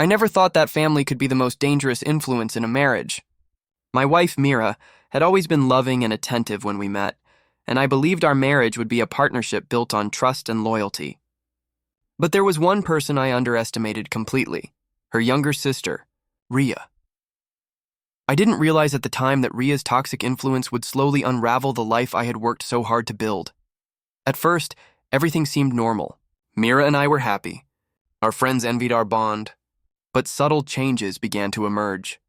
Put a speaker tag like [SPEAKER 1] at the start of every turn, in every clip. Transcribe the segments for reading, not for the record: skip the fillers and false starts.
[SPEAKER 1] I never thought that family could be the most dangerous influence in a marriage. My wife, Meera, had always been loving and attentive when we met, and I believed our marriage would be a partnership built on trust and loyalty. But there was one person I underestimated completely, her younger sister, Rhea. I didn't realize at the time that Rhea's toxic influence would slowly unravel the life I had worked so hard to build. At first, everything seemed normal. Meera and I were happy. Our friends envied our bond. But subtle changes began to emerge.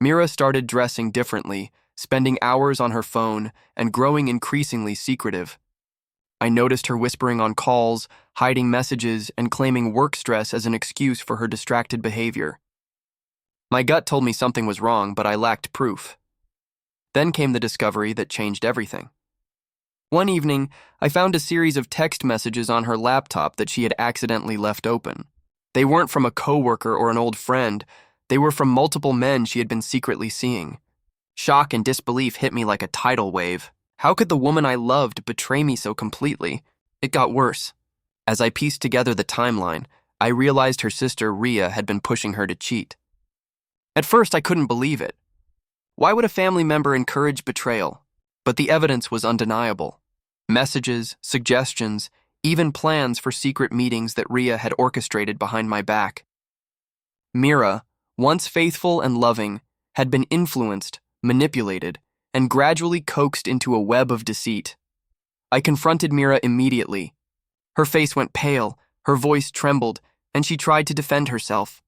[SPEAKER 1] Meera started dressing differently, spending hours on her phone, and growing increasingly secretive. I noticed her whispering on calls, hiding messages, and claiming work stress as an excuse for her distracted behavior. My gut told me something was wrong, but I lacked proof. Then came the discovery that changed everything. One evening, I found a series of text messages on her laptop that she had accidentally left open. They weren't from a coworker or an old friend. They were from multiple men she had been secretly seeing. Shock and disbelief hit me like a tidal wave. How could the woman I loved betray me so completely? It got worse. As I pieced together the timeline, I realized her sister Rhea had been pushing her to cheat. At first, I couldn't believe it. Why would a family member encourage betrayal? But the evidence was undeniable. Messages, suggestions, even plans for secret meetings that Rhea had orchestrated behind my back. Meera, once faithful and loving, had been influenced, manipulated, and gradually coaxed into a web of deceit. I confronted Meera immediately. Her face went pale, her voice trembled, and she tried to defend herself.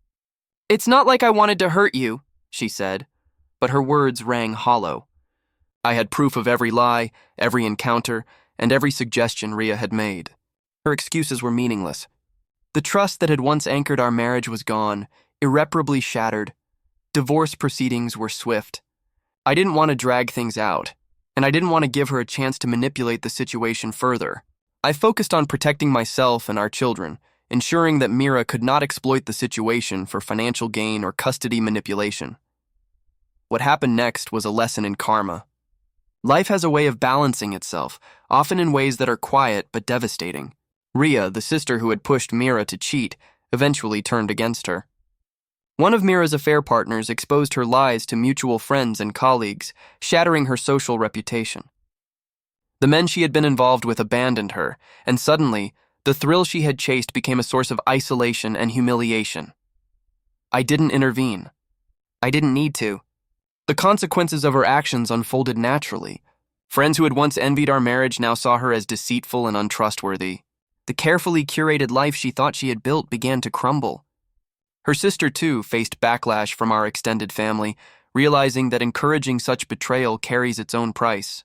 [SPEAKER 1] "It's not like I wanted to hurt you," she said, but her words rang hollow. I had proof of every lie, every encounter, and every suggestion Rhea had made. Her excuses were meaningless. The trust that had once anchored our marriage was gone, irreparably shattered. Divorce proceedings were swift. I didn't want to drag things out, and I didn't want to give her a chance to manipulate the situation further. I focused on protecting myself and our children, ensuring that Meera could not exploit the situation for financial gain or custody manipulation. What happened next was a lesson in karma. Life has a way of balancing itself, often in ways that are quiet but devastating. Rhea, the sister who had pushed Meera to cheat, eventually turned against her. One of Meera's affair partners exposed her lies to mutual friends and colleagues, shattering her social reputation. The men she had been involved with abandoned her, and suddenly, the thrill she had chased became a source of isolation and humiliation. I didn't intervene. I didn't need to. The consequences of her actions unfolded naturally. Friends who had once envied our marriage now saw her as deceitful and untrustworthy. The carefully curated life she thought she had built began to crumble. Her sister, too, faced backlash from our extended family, realizing that encouraging such betrayal carries its own price.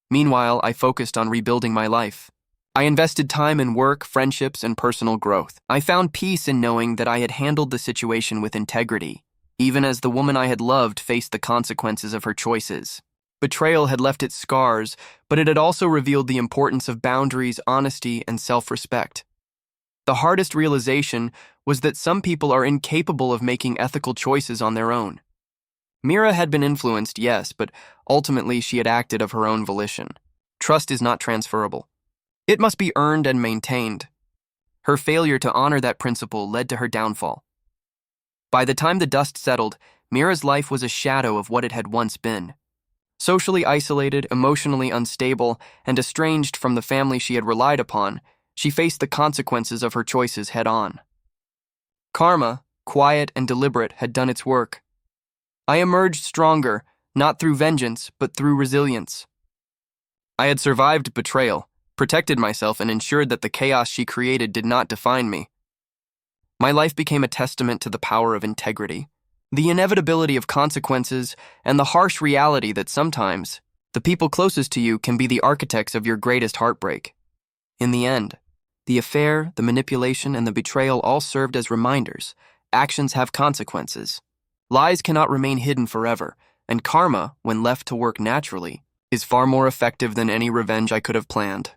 [SPEAKER 1] Meanwhile, I focused on rebuilding my life. I invested time in work, friendships, and personal growth. I found peace in knowing that I had handled the situation with integrity, even as the woman I had loved faced the consequences of her choices. Betrayal had left its scars, but it had also revealed the importance of boundaries, honesty, and self-respect. The hardest realization was that some people are incapable of making ethical choices on their own. Meera had been influenced, yes, but ultimately she had acted of her own volition. Trust is not transferable. It must be earned and maintained. Her failure to honor that principle led to her downfall. By the time the dust settled, Meera's life was a shadow of what it had once been. Socially isolated, emotionally unstable, and estranged from the family she had relied upon, she faced the consequences of her choices head-on. Karma, quiet and deliberate, had done its work. I emerged stronger, not through vengeance, but through resilience. I had survived betrayal, protected myself, and ensured that the chaos she created did not define me. My life became a testament to the power of integrity, the inevitability of consequences, and the harsh reality that sometimes the people closest to you can be the architects of your greatest heartbreak. In the end, the affair, the manipulation, and the betrayal all served as reminders. Actions have consequences. Lies cannot remain hidden forever, and karma, when left to work naturally, is far more effective than any revenge I could have planned.